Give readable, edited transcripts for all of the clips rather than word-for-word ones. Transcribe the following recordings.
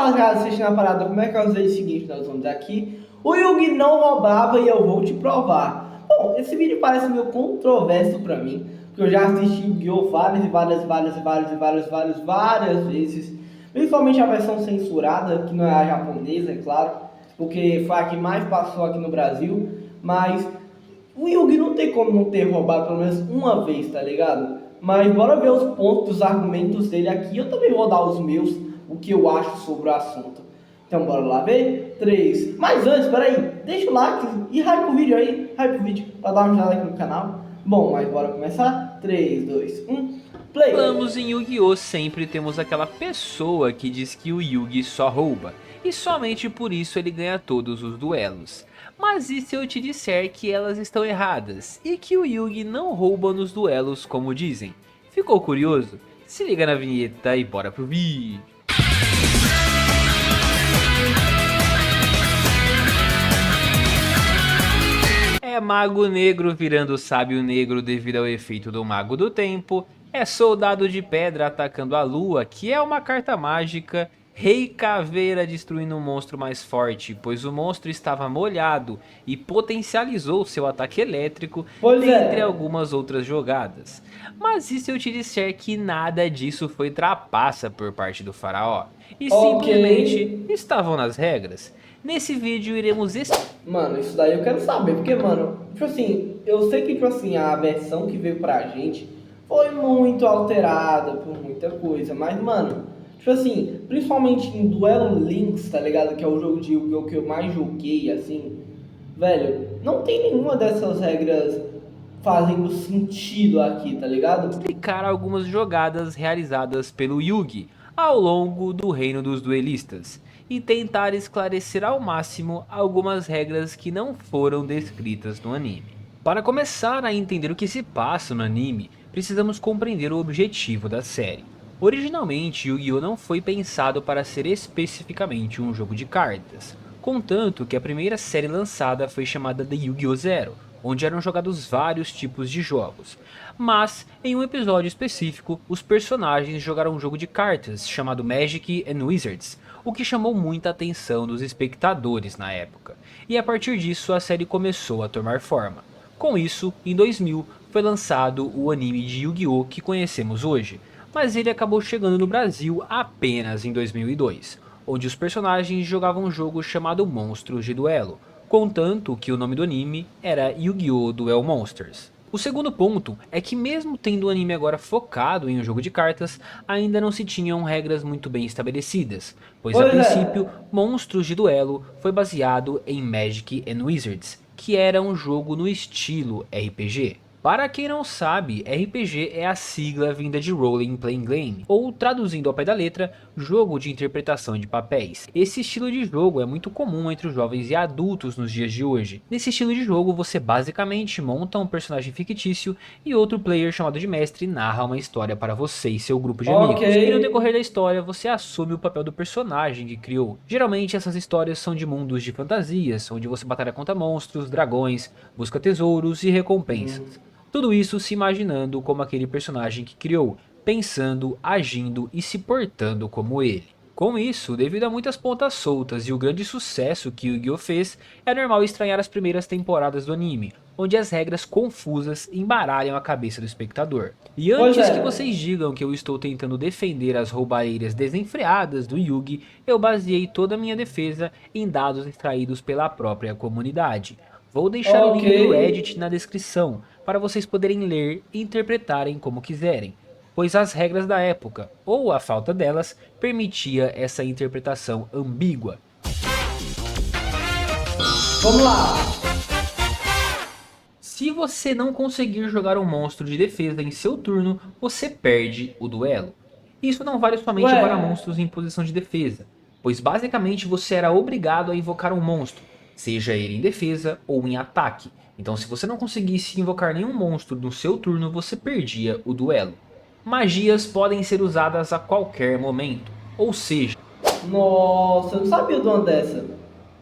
rapaziada, assistindo a parada, como é que eu usei o seguinte, nós vamos aqui. O Yugi não roubava e eu vou te provar. Bom, esse vídeo parece meio controverso pra mim, porque eu já assisti Yu-Gi-Oh! Várias vezes. Principalmente a versão censurada, que não é a japonesa, é claro, porque foi a que mais passou aqui no Brasil. Mas o Yugi não tem como não ter roubado pelo menos uma vez, tá ligado? Mas bora ver os pontos, os argumentos dele aqui. Eu também vou dar os meus, o que eu acho sobre o assunto. Então bora lá ver? 3. Mas antes, peraí, deixa o like e hype o vídeo aí, hype o vídeo, pra dar uma ajudada aqui no canal. Bom, mas bora começar? 3, 2, 1, play! Falamos em Yu-Gi-Oh! Sempre temos aquela pessoa que diz que o Yugi só rouba, e somente por isso ele ganha todos os duelos. Mas e se eu te disser que elas estão erradas, e que o Yugi não rouba nos duelos como dizem? Ficou curioso? Se liga na vinheta e bora pro vídeo! É mago negro virando sábio negro devido ao efeito do mago do tempo. É soldado de pedra atacando a lua, que é uma carta mágica. Rei caveira destruindo um monstro mais forte, pois o monstro estava molhado e potencializou seu ataque elétrico, dentre algumas outras jogadas. Mas e se eu te disser que nada disso foi trapaça por parte do faraó? E simplesmente estavam nas regras? Nesse vídeo iremos... Mano, isso daí eu quero saber, porque, mano, tipo assim, eu sei que, tipo assim, a versão que veio pra gente foi muito alterada por muita coisa, mas, mano, tipo assim, principalmente em Duelo Links, tá ligado? Que é o jogo de Yu-Gi-Oh! Que eu mais joguei, assim, velho, não tem nenhuma dessas regras fazendo sentido aqui, tá ligado? Explicar algumas jogadas realizadas pelo Yugi ao longo do reino dos duelistas e tentar esclarecer ao máximo algumas regras que não foram descritas no anime. Para começar a entender o que se passa no anime, precisamos compreender o objetivo da série. Originalmente, Yu-Gi-Oh! Não foi pensado para ser especificamente um jogo de cartas, contanto que a primeira série lançada foi chamada de Yu-Gi-Oh! Zero, onde eram jogados vários tipos de jogos. Mas, em um episódio específico, os personagens jogaram um jogo de cartas chamado Magic and Wizards, o que chamou muita atenção dos espectadores na época, e a partir disso a série começou a tomar forma. Com isso, em 2000 foi lançado o anime de Yu-Gi-Oh! Que conhecemos hoje, mas ele acabou chegando no Brasil apenas em 2002, onde os personagens jogavam um jogo chamado Monstros de Duelo, contanto que o nome do anime era Yu-Gi-Oh! Duel Monsters. O segundo ponto é que mesmo tendo o anime agora focado em um jogo de cartas, ainda não se tinham regras muito bem estabelecidas, pois a princípio Monstros de Duelo foi baseado em Magic and Wizards, que era um jogo no estilo RPG. Para quem não sabe, RPG é a sigla vinda de Role Playing Game, ou traduzindo ao pé da letra, jogo de interpretação de papéis. Esse estilo de jogo é muito comum entre os jovens e adultos nos dias de hoje. Nesse estilo de jogo você basicamente monta um personagem fictício e outro player chamado de mestre narra uma história para você e seu grupo de amigos. E no decorrer da história você assume o papel do personagem que criou. Geralmente essas histórias são de mundos de fantasias, onde você batalha contra monstros, dragões, busca tesouros e recompensas. Tudo isso se imaginando como aquele personagem que criou, pensando, agindo e se portando como ele. Com isso, devido a muitas pontas soltas e o grande sucesso que Yu-Gi-Oh! Fez, é normal estranhar as primeiras temporadas do anime, onde as regras confusas embaralham a cabeça do espectador. E antes que vocês digam que eu estou tentando defender as roubalheiras desenfreadas do Yugi, eu baseei toda a minha defesa em dados extraídos pela própria comunidade. Vou deixar o link do Reddit na descrição, para vocês poderem ler e interpretarem como quiserem, pois as regras da época, ou a falta delas, permitia essa interpretação ambígua. Vamos lá! Se você não conseguir jogar um monstro de defesa em seu turno, você perde o duelo. Isso não vale somente para monstros em posição de defesa, pois basicamente você era obrigado a invocar um monstro, seja ele em defesa ou em ataque. Então se você não conseguisse invocar nenhum monstro no seu turno, você perdia o duelo. Magias podem ser usadas a qualquer momento, ou seja... Nossa, eu não sabia de uma dessa.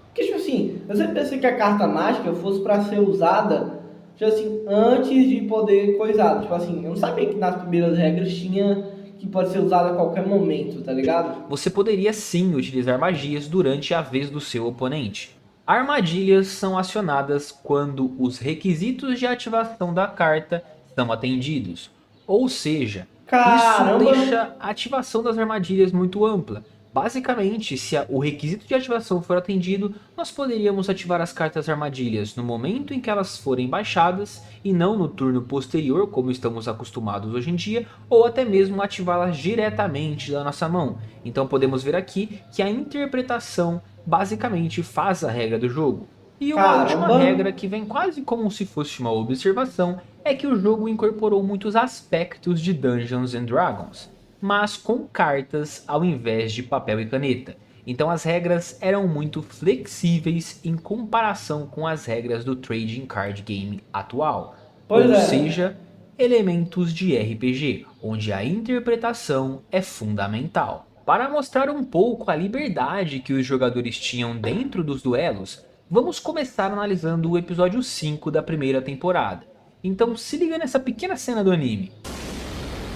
Porque, tipo assim, eu sempre pensei que a carta mágica fosse pra ser usada, tipo assim, antes de poder coisar. Tipo assim, eu não sabia que nas primeiras regras tinha que pode ser usado a qualquer momento, tá ligado? Você poderia sim utilizar magias durante a vez do seu oponente. Armadilhas são acionadas quando os requisitos de ativação da carta são atendidos. Ou seja, isso Caramba! deixa a ativação das armadilhas muito ampla. Basicamente, se o requisito de ativação for atendido, nós poderíamos ativar as cartas armadilhas no momento em que elas forem baixadas e não no turno posterior, como estamos acostumados hoje em dia, ou até mesmo ativá-las diretamente da nossa mão. Então podemos ver aqui que a interpretação basicamente faz a regra do jogo. E uma última Caramba! regra que vem quase como se fosse uma observação é que o jogo incorporou muitos aspectos de Dungeons and Dragons, mas com cartas ao invés de papel e caneta. Então as regras eram muito flexíveis em comparação com as regras do Trading Card Game atual. Pois Ou é. seja, elementos de RPG, onde a interpretação é fundamental. Para mostrar um pouco a liberdade que os jogadores tinham dentro dos duelos, vamos começar analisando o episódio 5 da primeira temporada. Então se liga nessa pequena cena do anime.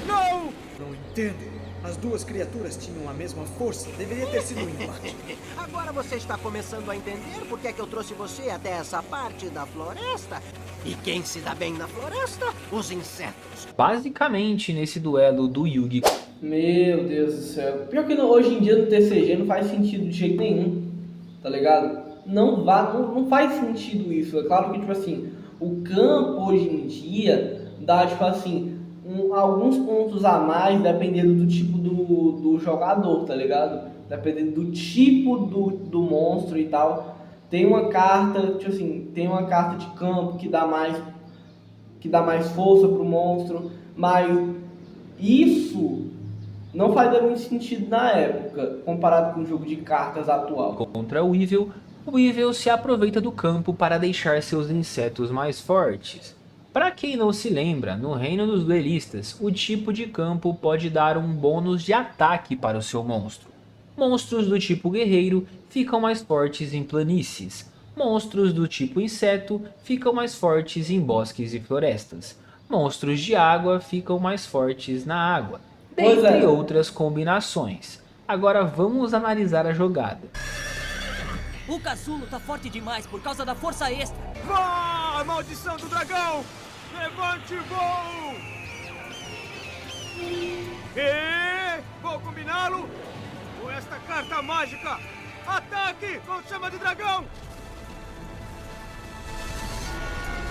Não! Não entendo. As duas criaturas tinham a mesma força. Deveria ter sido um empate. Agora você está começando a entender por que é que eu trouxe você até essa parte da floresta? E quem se dá bem na floresta? Os insetos. Basicamente, nesse duelo do Yugi, Meu Deus do céu. Pior que hoje em dia no TCG não faz sentido de jeito nenhum, tá ligado? Não faz sentido isso. É claro que, tipo assim, o campo hoje em dia dá, tipo assim, alguns pontos a mais dependendo do tipo do jogador, tá ligado? Dependendo do tipo do monstro e tal. Tem uma carta, tipo assim, tem uma carta de campo que dá mais força pro monstro, mas isso não fazia muito sentido na época, comparado com o jogo de cartas atual. contra o Weevil se aproveita do campo para deixar seus insetos mais fortes. Para quem não se lembra, no reino dos duelistas, o tipo de campo pode dar um bônus de ataque para o seu monstro. Monstros do tipo guerreiro ficam mais fortes em planícies. Monstros do tipo inseto ficam mais fortes em bosques e florestas. Monstros de água ficam mais fortes na água, Pois dentre é. outras combinações. Agora vamos analisar a jogada. O casulo tá forte demais por causa da força extra. Vá, maldição do dragão! Levante voo! E vou combiná-lo com esta carta mágica! Ataque com chama de dragão!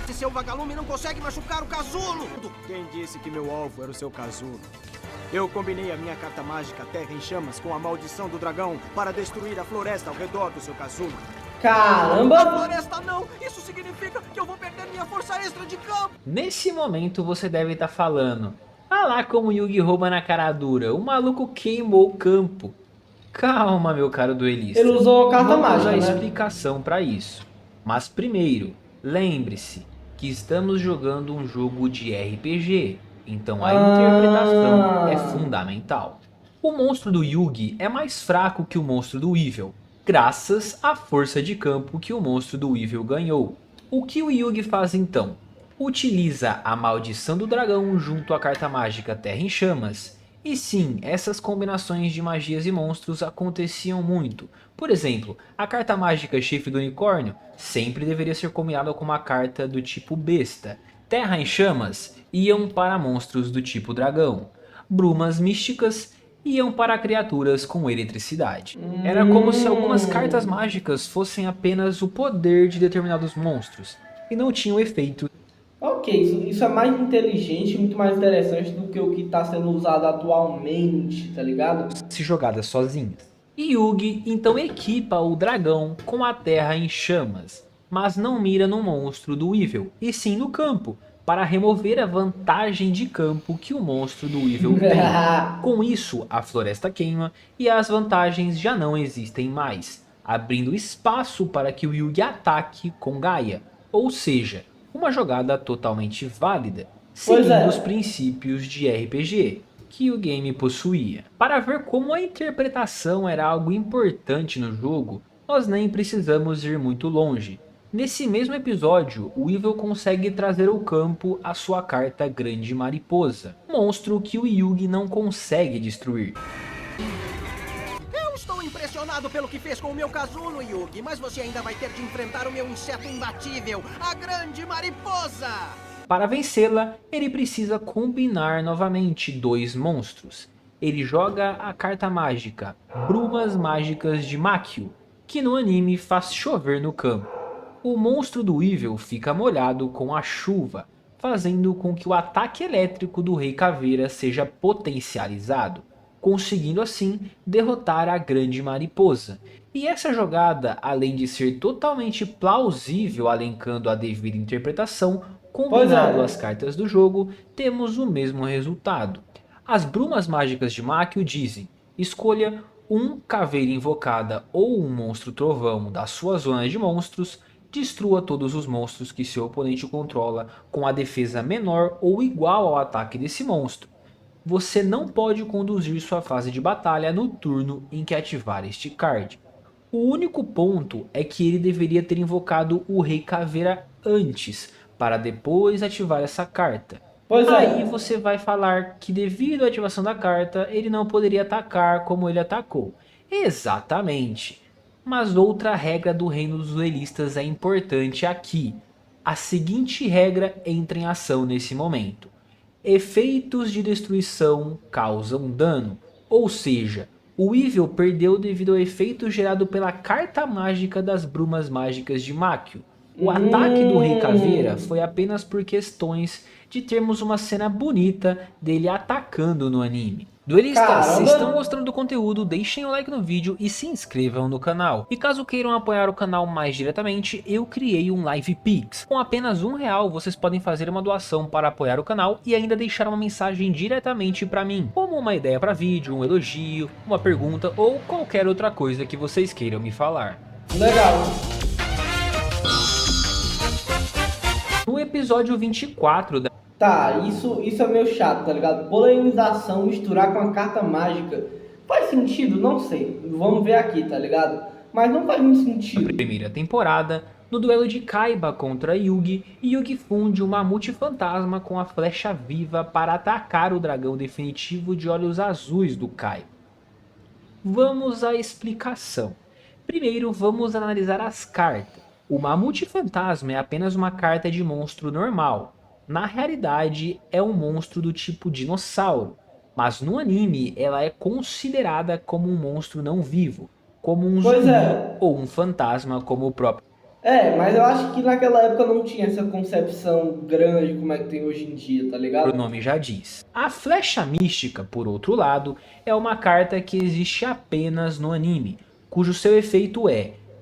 Esse seu vagalume não consegue machucar o casulo. Quem disse que meu alvo era o seu casulo? Eu combinei a minha carta mágica Terra em Chamas com a maldição do dragão para destruir a floresta ao redor do seu casulo. A Caramba! floresta não! Isso significa que eu vou perder minha força extra de campo. Nesse momento você deve estar falando: ah lá como o Yugi rouba na cara dura, o maluco queimou o campo. Calma, meu caro duelista. Ele usou a carta Vamos mágica, a né? explicação para isso. Mas primeiro, lembre-se que estamos jogando um jogo de RPG, então a interpretação é fundamental. O monstro do Yugi é mais fraco que o monstro do Weevil, graças à força de campo que o monstro do Weevil ganhou. O que o Yugi faz então? Utiliza a maldição do dragão junto à carta mágica Terra em Chamas. E sim, essas combinações de magias e monstros aconteciam muito. Por exemplo, a carta mágica Chifre do Unicórnio sempre deveria ser combinada com uma carta do tipo besta. Terra em Chamas iam para monstros do tipo dragão. Brumas místicas iam para criaturas com eletricidade. Era como se algumas cartas mágicas fossem apenas o poder de determinados monstros e não tinham efeito Ok, isso é mais inteligente, muito mais interessante do que o que está sendo usado atualmente, tá ligado? se jogadas sozinhas. Yugi então equipa o dragão com a terra em chamas, mas não mira no monstro do Weevil, e sim no campo, para remover a vantagem de campo que o monstro do Weevil tem. Com isso, a floresta queima e as vantagens já não existem mais, abrindo espaço para que o Yugi ataque com Gaia, ou seja, uma jogada totalmente válida, Pois seguindo é. os princípios de RPG que o game possuía. Para ver como a interpretação era algo importante no jogo, nós nem precisamos ir muito longe. Nesse mesmo episódio, o Weevil consegue trazer ao campo a sua carta Grande Mariposa, monstro que o Yugi não consegue destruir. Eu estou impressionado pelo que fez com o meu casulo, Yugi, mas você ainda vai ter de enfrentar o meu inseto imbatível, a Grande Mariposa! Para vencê-la, ele precisa combinar novamente dois monstros. Ele joga a carta mágica Brumas Mágicas de Makio, que no anime faz chover no campo. O monstro do Weevil fica molhado com a chuva, fazendo com que o ataque elétrico do Rei Caveira seja potencializado, conseguindo assim derrotar a Grande Mariposa. E essa jogada, além de ser totalmente plausível alencando a devida interpretação, combinado as cartas do jogo, temos o mesmo resultado. As Brumas Mágicas de Makio dizem: escolha um Caveira Invocada ou um Monstro Trovão da sua zona de monstros, destrua todos os monstros que seu oponente controla com a defesa menor ou igual ao ataque desse monstro. Você não pode conduzir sua fase de batalha no turno em que ativar este card. O único ponto é que ele deveria ter invocado o Rei Caveira antes, para depois ativar essa carta. Aí você vai falar que devido à ativação da carta, ele não poderia atacar como ele atacou. Exatamente. Mas outra regra do reino dos duelistas é importante aqui. A seguinte regra entra em ação nesse momento. Efeitos de destruição causam dano. Ou seja, o Weevil perdeu devido ao efeito gerado pela carta mágica das Brumas Mágicas de Makio. O ataque do Rei Caveira foi apenas por questões de termos uma cena bonita dele atacando no anime. Duelistas, se estão gostando do conteúdo, deixem o like no vídeo e se inscrevam no canal. E caso queiram apoiar o canal mais diretamente, eu criei um Live Pix. Com apenas R$1 vocês podem fazer uma doação para apoiar o canal e ainda deixar uma mensagem diretamente para mim, como uma ideia para vídeo, um elogio, uma pergunta ou qualquer outra coisa que vocês queiram me falar. Legal. No episódio 24 da... Tá, isso é meio chato, tá ligado? Polarização, misturar com a carta mágica. Faz sentido? Não sei. Vamos ver aqui, tá ligado? Mas não faz muito sentido. Primeira temporada, no duelo de Kaiba contra Yugi, Yugi funde o Mamute Fantasma com a flecha viva para atacar o dragão definitivo de olhos azuis do Kaiba. Vamos à explicação. Primeiro vamos analisar as cartas. O Mamute Fantasma é apenas uma carta de monstro normal. Na realidade é um monstro do tipo dinossauro, mas no anime ela é considerada como um monstro não vivo, como um zumbi ou um fantasma como o próprio. Mas eu acho que naquela época não tinha essa concepção grande como é que tem hoje em dia, tá ligado? O nome já diz. A Flecha Mística, por outro lado, é uma carta que existe apenas no anime, cujo seu efeito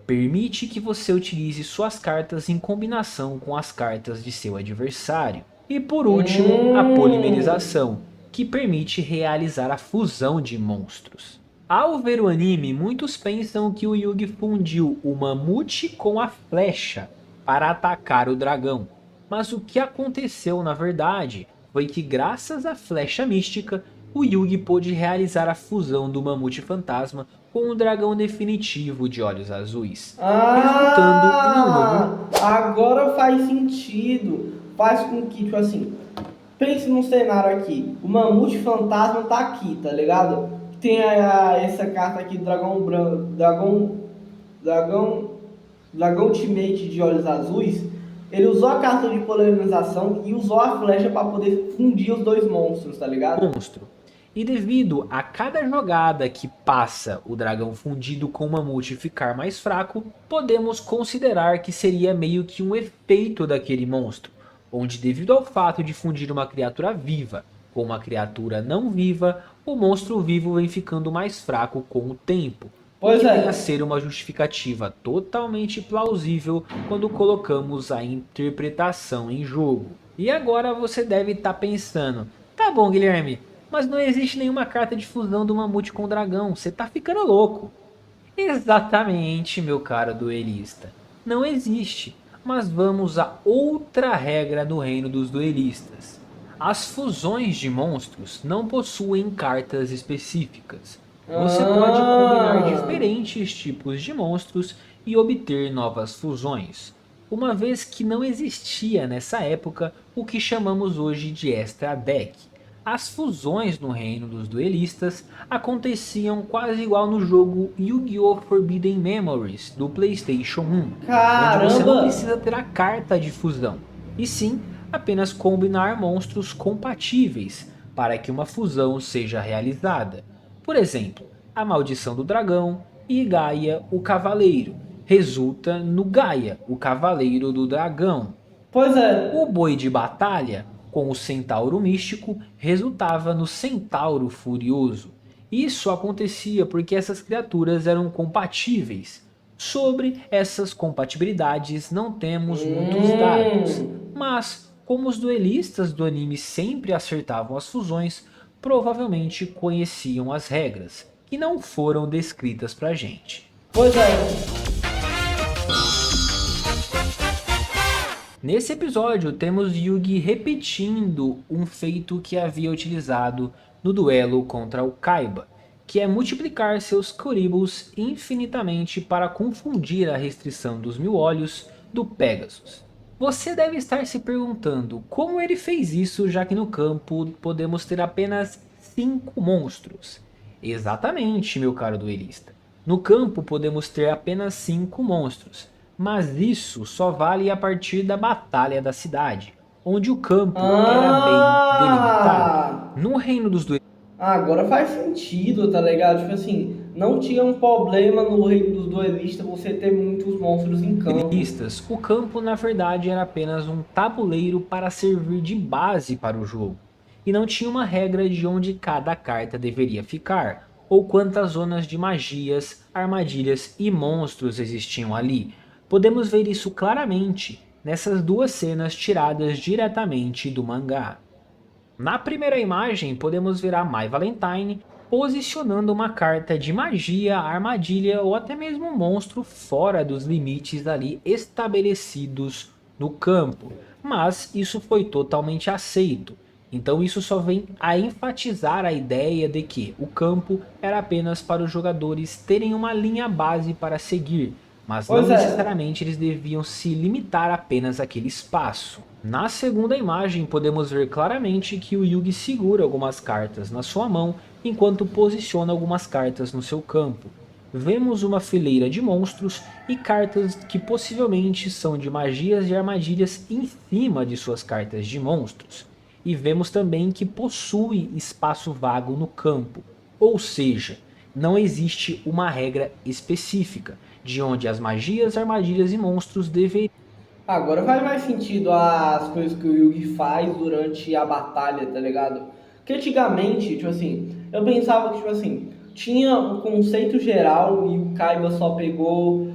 permite que você utilize suas cartas em combinação com as cartas de seu adversário. E por último, a polimerização, que permite realizar a fusão de monstros. Ao ver o anime, muitos pensam que o Yugi fundiu o mamute com a flecha para atacar o dragão. Mas o que aconteceu na verdade foi que graças à flecha mística, o Yugi pôde realizar a fusão do mamute fantasma com o dragão definitivo de olhos azuis, resultando em um novo... Agora faz sentido. Faz com que, tipo assim, pense num cenário aqui. O mamute fantasma tá aqui, tá ligado? Tem essa carta aqui, dragão branco, dragão ultimate de olhos azuis. Ele usou a carta de polarização e usou a flecha para poder fundir os dois monstros, tá ligado? E devido a cada jogada que passa o dragão fundido com o mamute ficar mais fraco, podemos considerar que seria meio que um efeito daquele monstro, onde devido ao fato de fundir uma criatura viva com uma criatura não viva, o monstro vivo vem ficando mais fraco com o tempo. O que vem a ser uma justificativa totalmente plausível quando colocamos a interpretação em jogo. E agora você deve estar pensando, tá bom Guilherme, mas não existe nenhuma carta de fusão do mamute com o dragão, você tá ficando louco. Exatamente, meu caro duelista, não existe. Mas vamos a outra regra no reino dos duelistas. As fusões de monstros não possuem cartas específicas. Você pode combinar diferentes tipos de monstros e obter novas fusões. uma vez que não existia nessa época o que chamamos hoje de Extra Deck. As fusões no reino dos duelistas aconteciam quase igual no jogo Yu-Gi-Oh! Forbidden Memories do PlayStation 1, Caramba! onde você não precisa ter a carta de fusão, e sim apenas combinar monstros compatíveis para que uma fusão seja realizada. Por exemplo, a Maldição do Dragão e Gaia o Cavaleiro resulta no Gaia, o Cavaleiro do Dragão. Pois é. O Boi de Batalha com o Centauro Místico resultava no Centauro Furioso. Isso acontecia porque essas criaturas eram compatíveis. Sobre essas compatibilidades não temos muitos dados, mas como os duelistas do anime sempre acertavam as fusões, provavelmente conheciam as regras, que não foram descritas pra gente. Pois é. Nesse episódio temos Yugi repetindo um feito que havia utilizado no duelo contra o Kaiba, que é multiplicar seus Kuriboos infinitamente para confundir a restrição dos 1000 olhos do Pegasus. Você deve estar se perguntando como ele fez isso, já que no campo podemos ter apenas 5 monstros. Exatamente, meu caro duelista. No campo podemos ter apenas 5 monstros. Mas isso só vale a partir da Batalha da Cidade, onde o campo era bem delimitado. No reino dos duelistas, Agora faz sentido, tá ligado? Tipo assim, não tinha um problema no reino dos duelistas você ter muitos monstros em campo. o campo na verdade era apenas um tabuleiro para servir de base para o jogo, e não tinha uma regra de onde cada carta deveria ficar, ou quantas zonas de magias, armadilhas e monstros existiam ali. Podemos ver isso claramente nessas duas cenas tiradas diretamente do mangá. Na primeira imagem podemos ver a Mai Valentine posicionando uma carta de magia, armadilha ou até mesmo um monstro fora dos limites ali estabelecidos no campo, mas isso foi totalmente aceito. Então isso só vem a enfatizar a ideia de que o campo era apenas para os jogadores terem uma linha base para seguir, mas não necessariamente eles deviam se limitar apenas àquele espaço. Na segunda imagem podemos ver claramente que o Yugi segura algumas cartas na sua mão enquanto posiciona algumas cartas no seu campo. Vemos uma fileira de monstros e cartas que possivelmente são de magias e armadilhas em cima de suas cartas de monstros. E vemos também que possui espaço vago no campo, ou seja, não existe uma regra específica de onde as magias, armadilhas e monstros deveriam. Agora faz mais sentido as coisas que o Yugi faz durante a batalha, tá ligado? Porque antigamente, tipo assim, eu pensava que, tipo assim, tinha um conceito geral e o Kaiba só pegou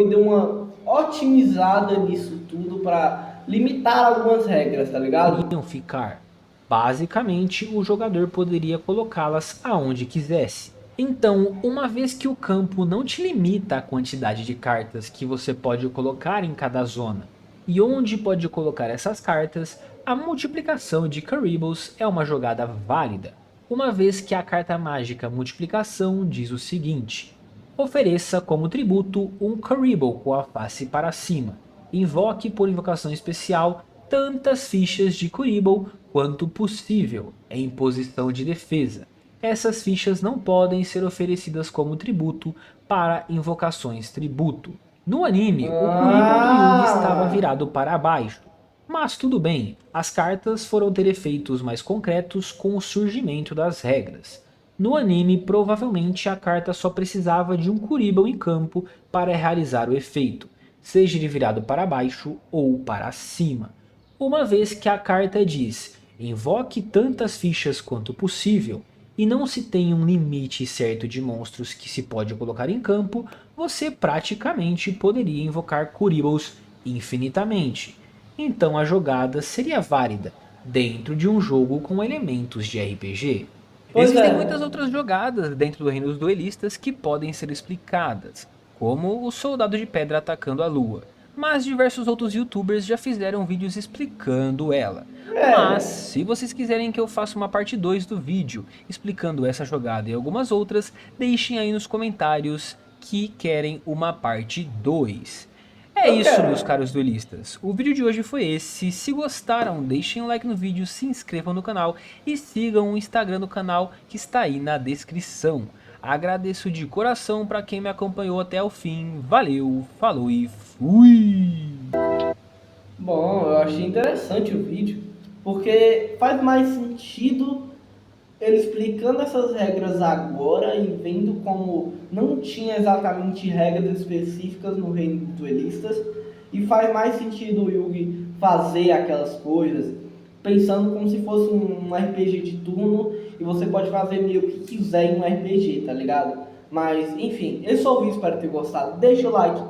e deu uma otimizada nisso tudo pra limitar algumas regras, tá ligado? Ficar. Basicamente, o jogador poderia colocá-las aonde quisesse. Então, uma vez que o campo não te limita a quantidade de cartas que você pode colocar em cada zona, e onde pode colocar essas cartas, a multiplicação de Kuriboos é uma jogada válida, uma vez que a carta mágica multiplicação diz o seguinte: ofereça como tributo um Kuriboh com a face para cima, invoque por invocação especial tantas fichas de Kuriboh quanto possível em posição de defesa. Essas fichas não podem ser oferecidas como tributo para invocações tributo. No anime, o Kuriboh do Yugi estava virado para baixo. Mas tudo bem, as cartas foram ter efeitos mais concretos com o surgimento das regras. No anime, provavelmente a carta só precisava de um Kuriboh em campo para realizar o efeito, seja ele virado para baixo ou para cima. Uma vez que a carta diz, invoque tantas fichas quanto possível, e não se tem um limite certo de monstros que se pode colocar em campo, você praticamente poderia invocar Kuribohs infinitamente. Então a jogada seria válida dentro de um jogo com elementos de RPG. Existem muitas outras jogadas dentro do reino dos duelistas que podem ser explicadas, como o soldado de pedra atacando a lua, mas diversos outros youtubers já fizeram vídeos explicando ela. Mas, se vocês quiserem que eu faça uma parte 2 do vídeo explicando essa jogada e algumas outras, deixem aí nos comentários que querem uma parte 2. É Eu isso, quero. meus caros duelistas. O vídeo de hoje foi esse. Se gostaram, deixem um like no vídeo, se inscrevam no canal e sigam o Instagram do canal que está aí na descrição. Agradeço de coração para quem me acompanhou até o fim. Valeu, falou e fui! Bom, eu achei interessante o vídeo, porque faz mais sentido ele explicando essas regras agora e vendo como não tinha exatamente regras específicas no reino dos duelistas, e faz mais sentido o Yugi fazer aquelas coisas, pensando como se fosse um RPG de turno, e você pode fazer meio que quiser em um RPG, tá ligado? Mas, enfim, esse foi o vídeo, espero ter gostado. Deixa o like.